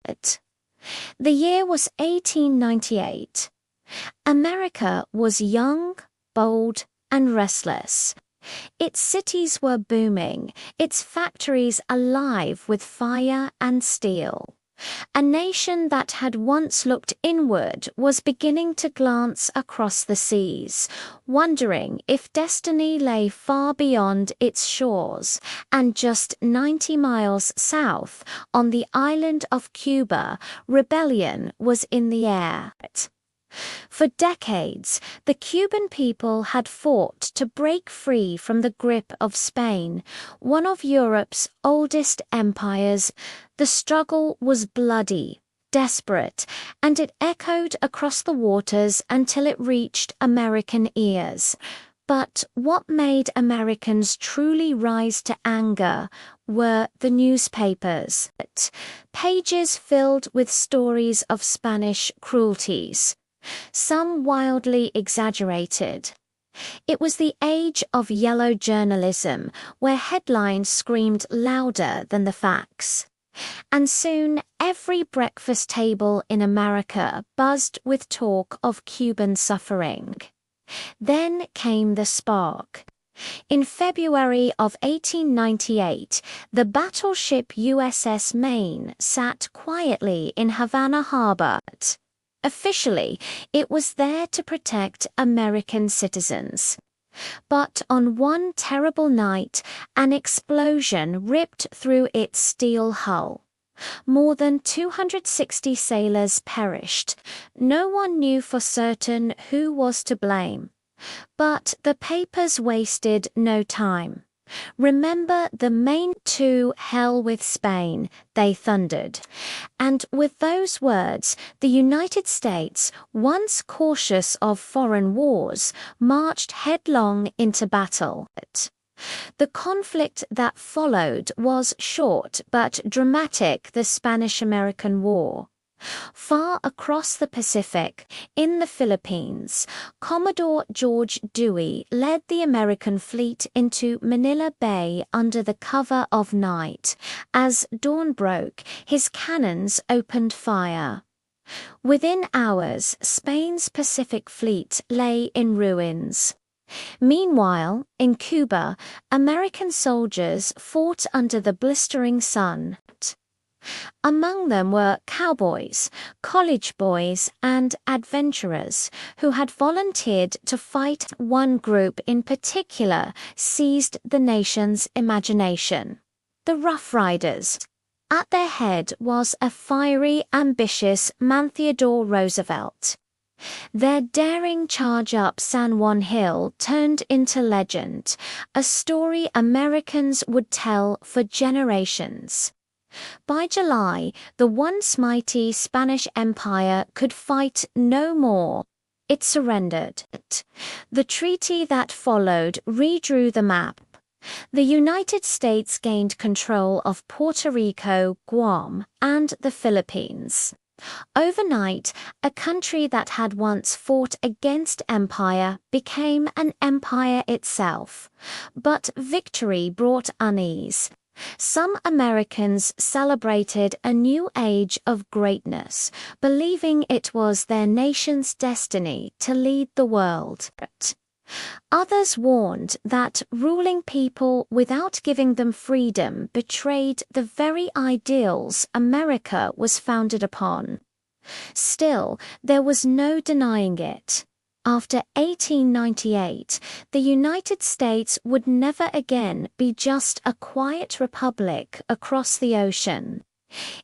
The year was 1898. America was young, bold, and restless. Its cities were booming, its factories alive with fire and steel. A nation that had once looked inward was beginning to glance across the seas, wondering if destiny lay far beyond its shores, and just 90 miles south, on the island of Cuba, rebellion was in the air. For decades, the Cuban people had fought to break free from the grip of Spain, one of Europe's oldest empires. The struggle was bloody, desperate, and it echoed across the waters until it reached American ears. But what made Americans truly rise to anger were the newspapers. Pages filled with stories of Spanish cruelties, some wildly exaggerated. It was the age of yellow journalism, where headlines screamed louder than the facts. And soon every breakfast table in America buzzed with talk of Cuban suffering. Then came the spark. In February of 1898, the battleship USS Maine sat quietly in Havana Harbor. Officially, it was there to protect American citizens. But on one terrible night, an explosion ripped through its steel hull. More than 260 sailors perished. No one knew for certain who was to blame. But the papers wasted no time. "Remember the Maine, to hell with Spain," they thundered. And with those words, the United States, once cautious of foreign wars, marched headlong into battle. The conflict that followed was short but dramatic: the Spanish-American War. Far across the Pacific, in the Philippines, Commodore George Dewey led the American fleet into Manila Bay under the cover of night. As dawn broke, his cannons opened fire. Within hours, Spain's Pacific fleet lay in ruins. Meanwhile, in Cuba, American soldiers fought under the blistering sun. Among them were cowboys, college boys, and adventurers who had volunteered to fight. One group in particular seized the nation's imagination: the Rough Riders. At their head was a fiery, ambitious man, Theodore Roosevelt. Their daring charge up San Juan Hill turned into legend, a story Americans would tell for generations. By July, the once mighty Spanish Empire could fight no more. It surrendered. The treaty that followed redrew the map. The United States gained control of Puerto Rico, Guam, and the Philippines. Overnight, a country that had once fought against empire became an empire itself. But victory brought unease. Some Americans celebrated a new age of greatness, believing it was their nation's destiny to lead the world. Others warned that ruling people without giving them freedom betrayed the very ideals America was founded upon. Still, there was no denying it. After 1898, the United States would never again be just a quiet republic across the ocean.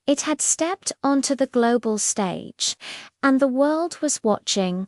It had stepped onto the global stage, and the world was watching,